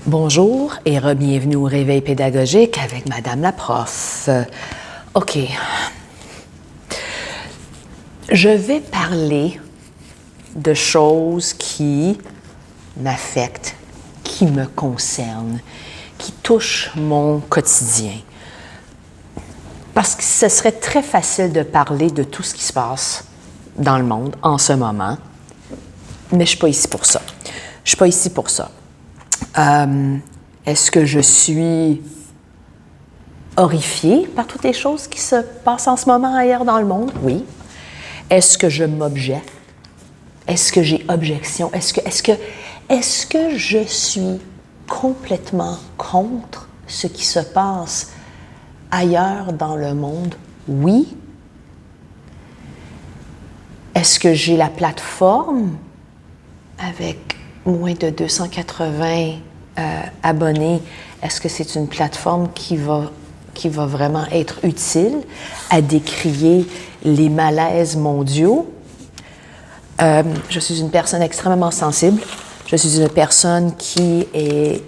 Bonjour et re-bienvenue au Réveil pédagogique avec Madame la prof. OK. Je vais parler de choses qui m'affectent, qui me concernent, qui touchent mon quotidien. Parce que ce serait très facile de parler de tout ce qui se passe dans le monde en ce moment, mais je ne suis pas ici pour ça. Je ne suis pas ici pour ça. Est-ce que je suis horrifiée par toutes les choses qui se passent en ce moment ailleurs dans le monde? Oui. Est-ce que je m'objecte? Est-ce que j'ai objection? Est-ce que je suis complètement contre ce qui se passe ailleurs dans le monde? Oui. Est-ce que j'ai la plateforme avec moins de 280 abonnés? Est-ce que c'est une plateforme qui va vraiment être utile à décrier les malaises mondiaux? Je suis une personne extrêmement sensible. Je suis une personne qui est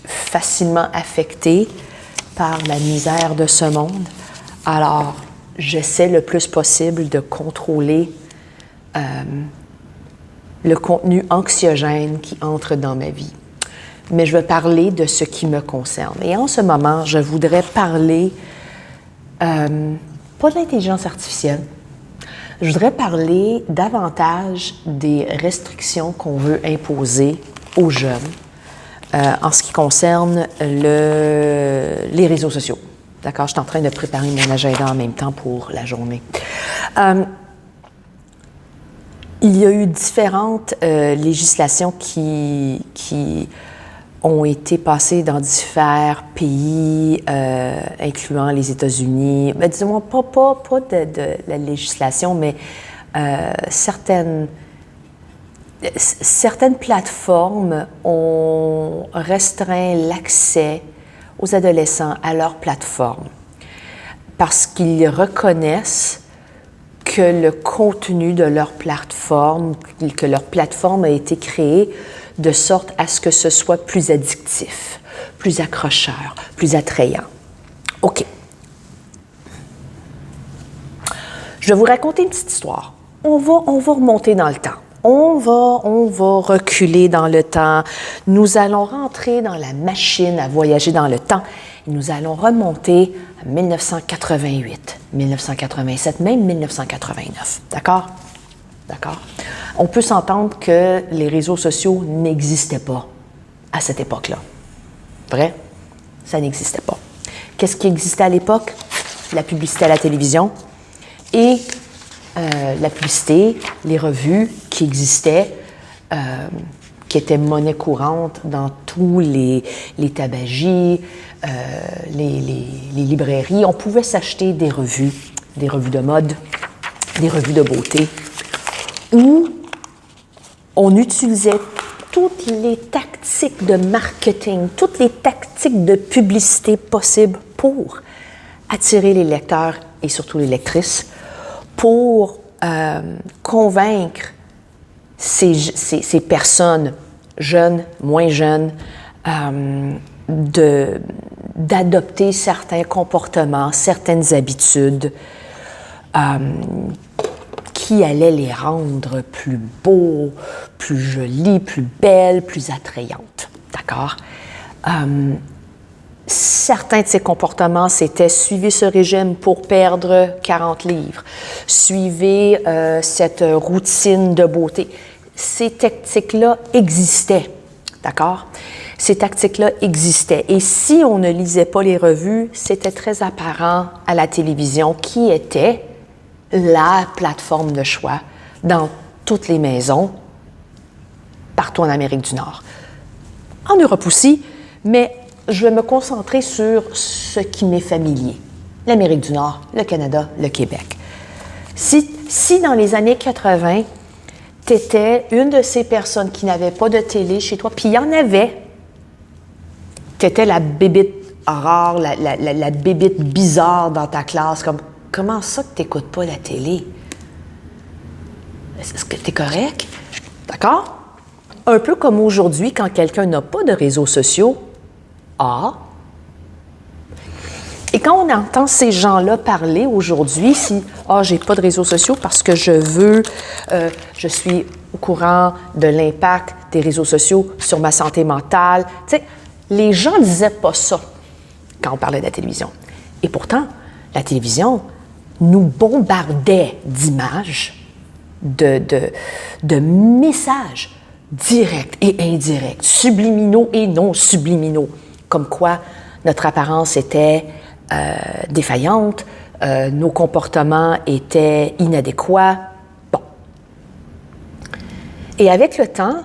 facilement affectée par la misère de ce monde. Alors, j'essaie le plus possible de contrôler le contenu anxiogène qui entre dans ma vie. Mais je veux parler de ce qui me concerne. Et en ce moment, je voudrais parler, pas de l'intelligence artificielle, je voudrais parler davantage des restrictions qu'on veut imposer aux jeunes en ce qui concerne les réseaux sociaux. D'accord? Je suis en train de préparer mon agenda en même temps pour la journée. Il y a eu différentes législations qui ont été passées dans différents pays, incluant les États-Unis. Mais disons, pas de la législation, mais certaines plateformes ont restreint l'accès aux adolescents à leurs plateformes parce qu'ils reconnaissent que le contenu de leur plateforme a été créé de sorte à ce que ce soit plus addictif, plus accrocheur, plus attrayant. OK. Je vais vous raconter une petite histoire. On va remonter dans le temps. On va reculer dans le temps. Nous allons rentrer dans la machine à voyager dans le temps et nous allons remonter à 1988, 1987, même 1989. D'accord? D'accord? On peut s'entendre que les réseaux sociaux n'existaient pas à cette époque-là. Vrai? Ça n'existait pas. Qu'est-ce qui existait à l'époque? La publicité à la télévision et la publicité, les revues qui existaient, qui étaient monnaie courante dans tous les tabagies, les librairies. On pouvait s'acheter des revues de mode, des revues de beauté, où on utilisait toutes les tactiques de marketing, toutes les tactiques de publicité possibles pour attirer les lecteurs et surtout les lectrices, pour convaincre ces personnes, jeunes, moins jeunes, d'adopter certains comportements, certaines habitudes qui allaient les rendre plus beaux, plus jolis, plus belles, plus attrayantes. D'accord? Certains de ces comportements, c'était « suivez ce régime pour perdre 40 livres »,« suivez cette routine de beauté ». Ces tactiques-là existaient, d'accord? Ces tactiques-là existaient. Et si on ne lisait pas les revues, c'était très apparent à la télévision qui était la plateforme de choix dans toutes les maisons, partout en Amérique du Nord. En Europe aussi, mais je vais me concentrer sur ce qui m'est familier. L'Amérique du Nord, le Canada, le Québec. Si dans les années 80, tu étais une de ces personnes qui n'avaient pas de télé chez toi, puis il y en avait, tu étais la bébite rare, la bébite bizarre dans ta classe, comme comment ça que tu n'écoutes pas la télé? Est-ce que tu es correct? D'accord? un peu comme aujourd'hui, quand quelqu'un n'a pas de réseaux sociaux, et quand on entend ces gens-là parler aujourd'hui, si j'ai pas de réseaux sociaux parce que je suis au courant de l'impact des réseaux sociaux sur ma santé mentale. Tu sais, les gens disaient pas ça quand on parlait de la télévision. Et pourtant, la télévision nous bombardait d'images, de messages directs et indirects, subliminaux et non subliminaux, comme quoi notre apparence était défaillante, nos comportements étaient inadéquats. Bon. Et avec le temps,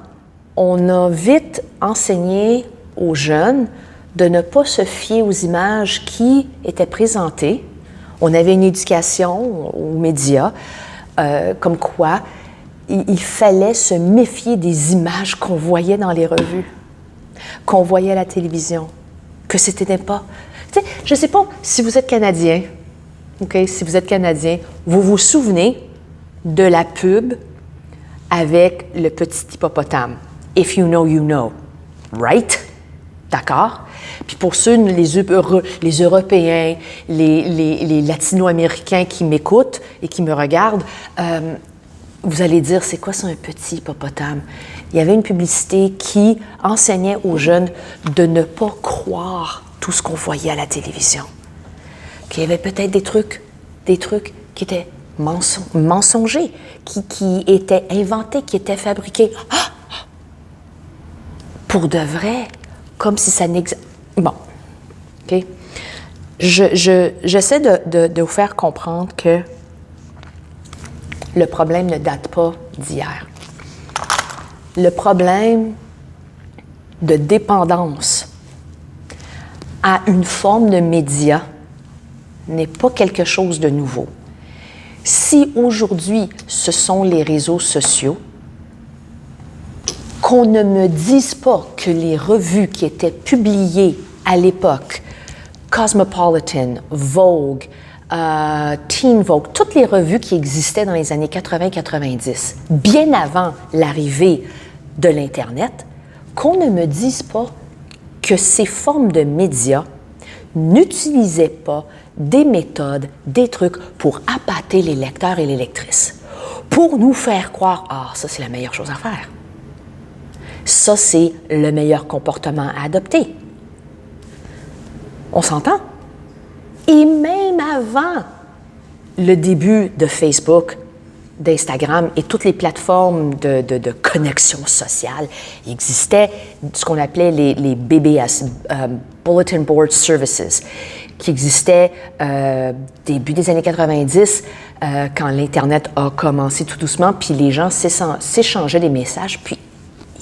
on a vite enseigné aux jeunes de ne pas se fier aux images qui étaient présentées. On avait une éducation aux médias, comme quoi il fallait se méfier des images qu'on voyait dans les revues, qu'on voyait à la télévision, que c'était pas... Tu sais, je ne sais pas si vous êtes Canadien, OK? Si vous êtes Canadien, vous vous souvenez de la pub avec le petit hippopotame. If you know, right? D'accord? Puis pour ceux, les Européens, les Latino-Américains qui m'écoutent et qui me regardent, vous allez dire, c'est quoi ça, un petit hippopotame? Il y avait une publicité qui enseignait aux jeunes de ne pas croire tout ce qu'on voyait à la télévision. Qu'il y avait peut-être des trucs qui étaient mensongers, qui étaient inventés, qui étaient fabriqués. Pour de vrai, comme si ça n'existait. Bon, OK? J'essaie de vous faire comprendre que le problème ne date pas d'hier. Le problème de dépendance à une forme de média n'est pas quelque chose de nouveau. Si aujourd'hui, ce sont les réseaux sociaux, qu'on ne me dise pas que les revues qui étaient publiées à l'époque, Cosmopolitan, Vogue, Teen Vogue, toutes les revues qui existaient dans les années 80-90, bien avant l'arrivée de l'Internet, qu'on ne me dise pas que ces formes de médias n'utilisaient pas des méthodes, des trucs pour appâter les lecteurs et les lectrices, pour nous faire croire, ça c'est la meilleure chose à faire. Ça, c'est le meilleur comportement à adopter. On s'entend? Et même avant le début de Facebook, d'Instagram et toutes les plateformes de connexion sociale, il existait ce qu'on appelait les BBS, Bulletin Board Services, qui existaient début des années 90, quand l'Internet a commencé tout doucement, puis les gens s'échangeaient des messages, puis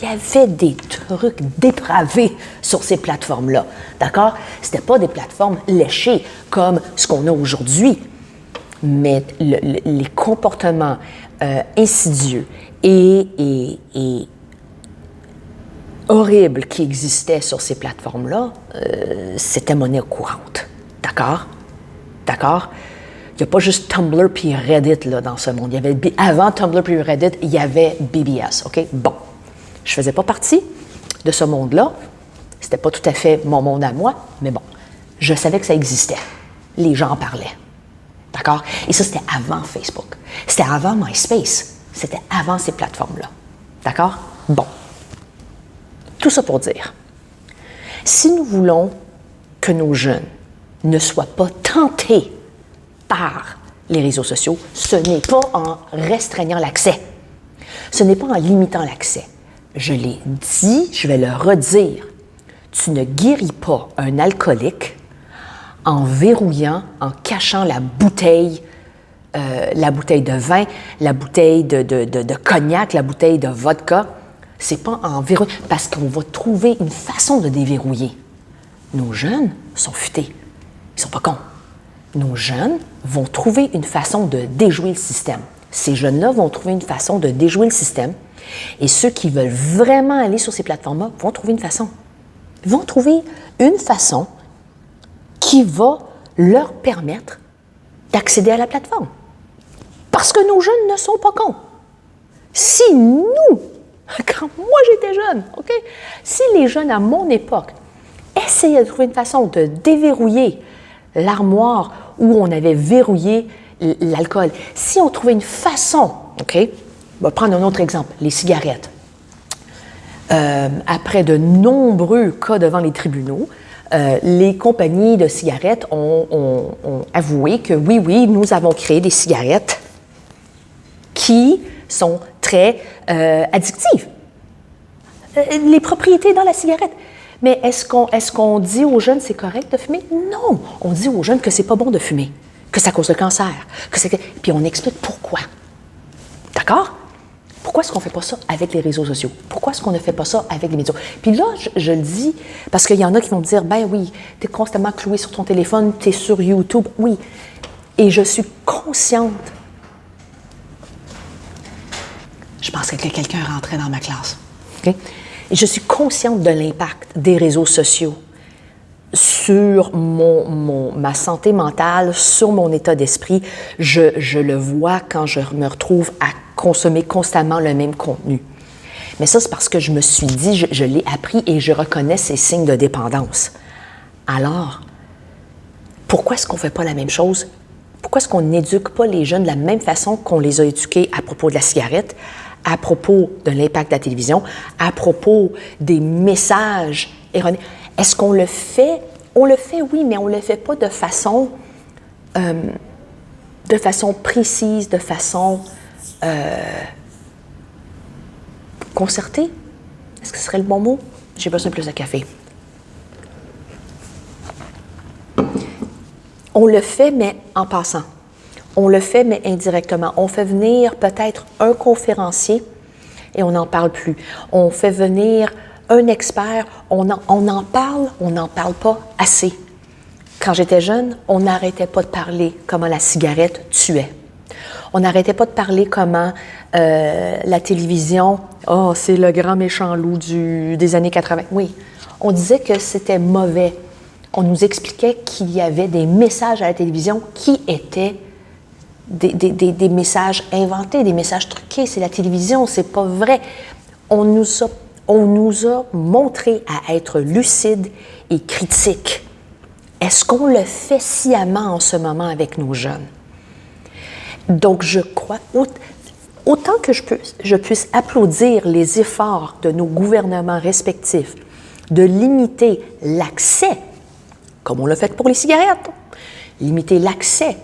il y avait des trucs dépravés sur ces plateformes-là, d'accord? C'était pas des plateformes léchées comme ce qu'on a aujourd'hui, mais les comportements insidieux et horribles qui existaient sur ces plateformes-là, c'était monnaie courante, d'accord? D'accord? Il n'y a pas juste Tumblr puis Reddit là, dans ce monde. Il y avait, avant Tumblr puis Reddit, il y avait BBS, OK? Bon. Je ne faisais pas partie de ce monde-là. C'était pas tout à fait mon monde à moi, mais bon, je savais que ça existait. Les gens en parlaient. D'accord? Et ça, c'était avant Facebook. C'était avant MySpace. C'était avant ces plateformes-là. D'accord? Bon. Tout ça pour dire, si nous voulons que nos jeunes ne soient pas tentés par les réseaux sociaux, ce n'est pas en restreignant l'accès. Ce n'est pas en limitant l'accès. Je l'ai dit, je vais le redire. Tu ne guéris pas un alcoolique en verrouillant, en cachant la bouteille de vin, la bouteille de cognac, la bouteille de vodka. C'est pas en verrouillant, parce qu'on va trouver une façon de déverrouiller. Nos jeunes sont futés. Ils sont pas cons. Nos jeunes vont trouver une façon de déjouer le système. Ces jeunes-là vont trouver une façon de déjouer le système. Et ceux qui veulent vraiment aller sur ces plateformes-là vont trouver une façon. Ils vont trouver une façon qui va leur permettre d'accéder à la plateforme. Parce que nos jeunes ne sont pas cons. Si nous, Quand moi j'étais jeune, OK? Si les jeunes à mon époque essayaient de trouver une façon de déverrouiller l'armoire où on avait verrouillé l'alcool, si on trouvait une façon, OK? On va prendre un autre exemple, les cigarettes. Après de nombreux cas devant les tribunaux, les compagnies de cigarettes ont avoué que oui, nous avons créé des cigarettes qui sont très addictives. Les propriétés dans la cigarette. Mais est-ce qu'on dit aux jeunes c'est correct de fumer? Non! On dit aux jeunes que c'est pas bon de fumer, que ça cause le cancer, puis on explique pourquoi. D'accord? Pourquoi est-ce qu'on ne fait pas ça avec les réseaux sociaux? Pourquoi est-ce qu'on ne fait pas ça avec les médias? Puis là, je le dis, parce qu'il y en a qui vont me dire, ben oui, tu es constamment cloué sur ton téléphone, tu es sur YouTube. Oui. Et je suis consciente. Je pensais que quelqu'un rentrait dans ma classe. Okay? Et je suis consciente de l'impact des réseaux sociaux sur ma santé mentale, sur mon état d'esprit. Je le vois quand je me retrouve à consommer constamment le même contenu. Mais ça, c'est parce que je me suis dit, je l'ai appris et je reconnais ces signes de dépendance. Alors, pourquoi est-ce qu'on ne fait pas la même chose? Pourquoi est-ce qu'on n'éduque pas les jeunes de la même façon qu'on les a éduqués à propos de la cigarette, à propos de l'impact de la télévision, à propos des messages erronés? Est-ce qu'on le fait? On le fait, oui, mais on ne le fait pas de façon précise, de façon concertée. Est-ce que ce serait le bon mot? J'ai besoin de plus de café. On le fait, mais en passant. On le fait, mais indirectement. On fait venir peut-être un conférencier et on n'en parle plus. On fait venir un expert, on en parle pas assez. Quand j'étais jeune, on n'arrêtait pas de parler comment la cigarette tuait. On n'arrêtait pas de parler comment la télévision, c'est le grand méchant loup des années 80. Oui, on disait que c'était mauvais. On nous expliquait qu'il y avait des messages à la télévision qui étaient des messages inventés, des messages truqués. C'est la télévision, c'est pas vrai. On nous a montré à être lucide et critique. Est-ce qu'on le fait sciemment en ce moment avec nos jeunes? Donc, je crois, autant que je puisse applaudir les efforts de nos gouvernements respectifs de limiter l'accès, comme on l'a fait pour les cigarettes, limiter l'accès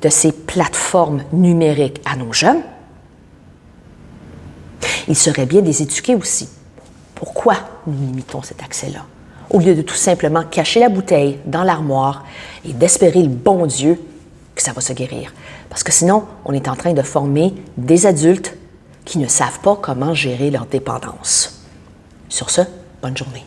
de ces plateformes numériques à nos jeunes, il serait bien de les éduquer aussi. Pourquoi nous limitons cet accès-là? Au lieu de tout simplement cacher la bouteille dans l'armoire et d'espérer le bon Dieu que ça va se guérir. Parce que sinon, on est en train de former des adultes qui ne savent pas comment gérer leur dépendance. Sur ce, bonne journée.